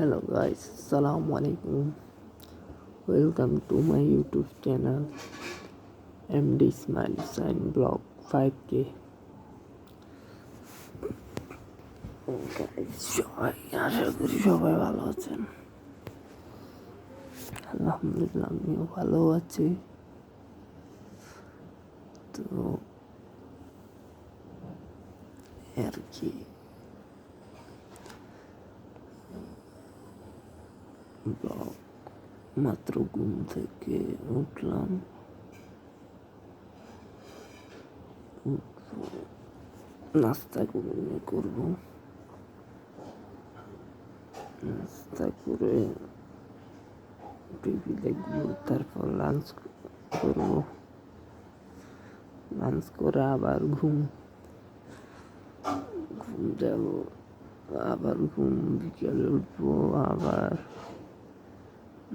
Hello guys, Assalamu alaikum. Welcome to my YouTube channel MD Smile Sign Blog 5K. Guys, সবাই আশা করি সবাই ভালো আছেন। আলহামদুলিল্লাহ আমিও ভালো আছি। তো আর কি ব্লগ মাত্র ঘুম থেকে উঠলাম, নাস্তা করবো, নাস্তা করে টিভি দেখবো, তারপর লাঞ্চ করবো, লাঞ্চ করে আবার ঘুম যাবো, আবার ঘুম, বিকেলে উঠবো, আবার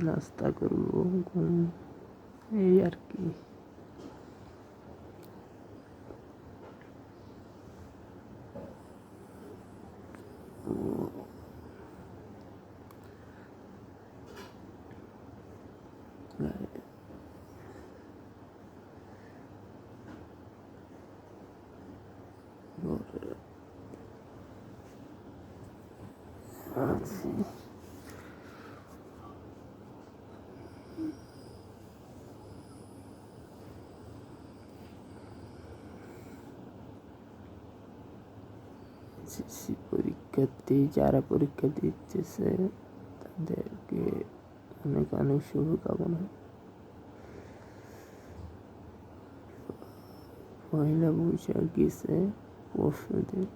নাস্তা করবো, ঘুম, এই আর কি। আছি এসএসসি পরীক্ষার্থী যারা পরীক্ষা দিতেছে তাদেরকে অনেক অনেক শুভকামনা। পয়লা বৈশাখ গেছে পরশুদিন।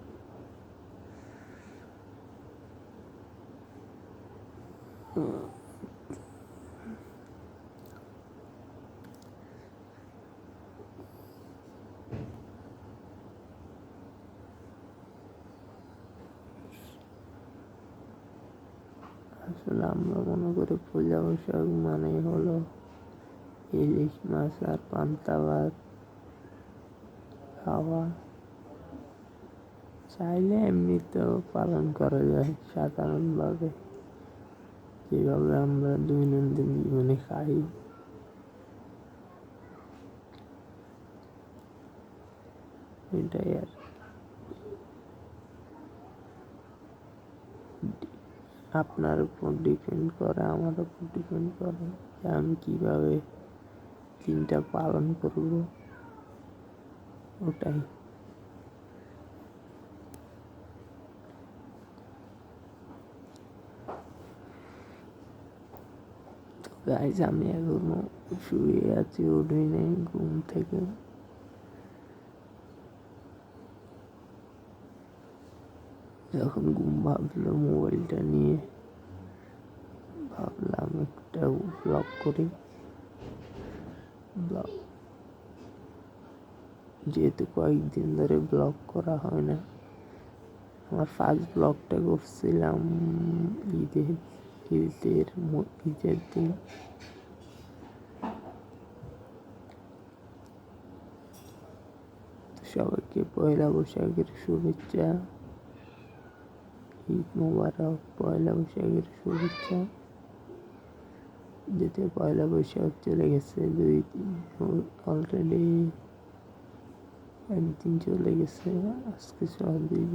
আসলে আমরা মনে করি পয়লা বৈশাখ মানে হলো ইলিশ মাছ আর পান্তা ভাত খাওয়া। চাইলে এমনিতেও পালন করা যায় সাধারণভাবে, যেভাবে আমরা দৈনন্দিন জীবনে খাই। এটাই আর আপনার উপর ডিপেন্ড করে, আমার উপর ডিপেন্ড করে যে আমি কীভাবে দিনটা পালন করব। ওটাই গাইজ, আমি এখনো শুয়ে আছি, উঠি নেই ঘুম থেকে। যখন ঘুম ভাবলো মোবাইলটা নিয়ে ভাবলাম একটা ব্লগ করি। ব্লগ যেহেতু কয়েকদিন ধরে ব্লগ করা হয় না, আমার ফার্স্ট ব্লগটা করছিলাম ঈদের দিন। সবাইকে পয়লা বৈশাখের শুভেচ্ছা, ঈদ মোবারক, পয়লা বৈশাখের শুভেচ্ছা। যেতে পয়লা বৈশাখ চলে গেছে, 2 দিন অলরেডি, একদিন চলে গেছে, আজকে 2 দিন।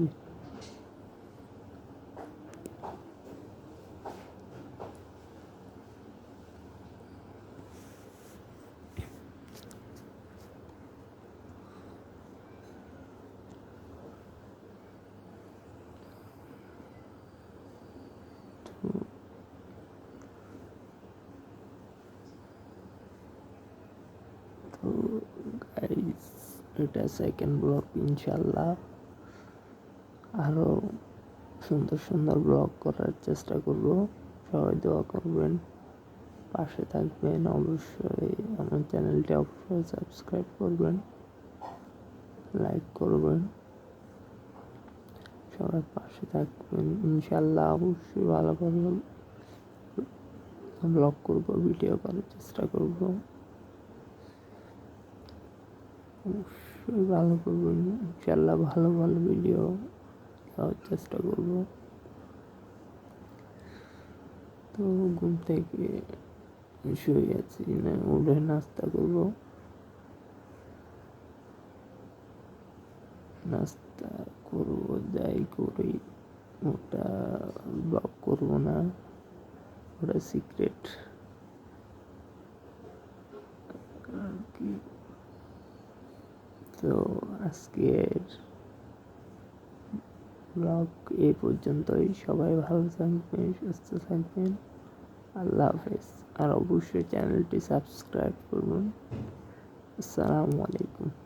তো গাইস, এটা সেকেন্ড ব্লগ। ইনশাল্লাহ আরও সুন্দর সুন্দর ব্লগ করার চেষ্টা করব। সবাই দোয়া করবেন, পাশে থাকবেন। অবশ্যই আমার চ্যানেলটি অবশ্যই সাবস্ক্রাইব করবেন, লাইক করবেন, সবাই পাশে থাকবেন। ইনশাল্লাহ অবশ্যই ভালো ভালো ব্লগ করবো, ভিডিও করার চেষ্টা করব। অবশ্যই ভালো করবেন, ইনশাল্লাহ ভালো ভালো ভিডিও দেওয়ার চেষ্টা করব। তো ঘুম থেকে শুয়ে আছি, না উঠে নাস্তা করবো। নাস্তা করবো, যাই করি ওটা ব্লগ করবো না, ওটা সিক্রেট আর কি। তো আজকের ব্লগ এই পর্যন্তই। সবাই ভালো থাকবেন, সুস্থ থাকবেন। আল্লাহ হাফেজ। আর অবশ্যই চ্যানেলটি সাবস্ক্রাইব করুন। আসসালামু আলাইকুম।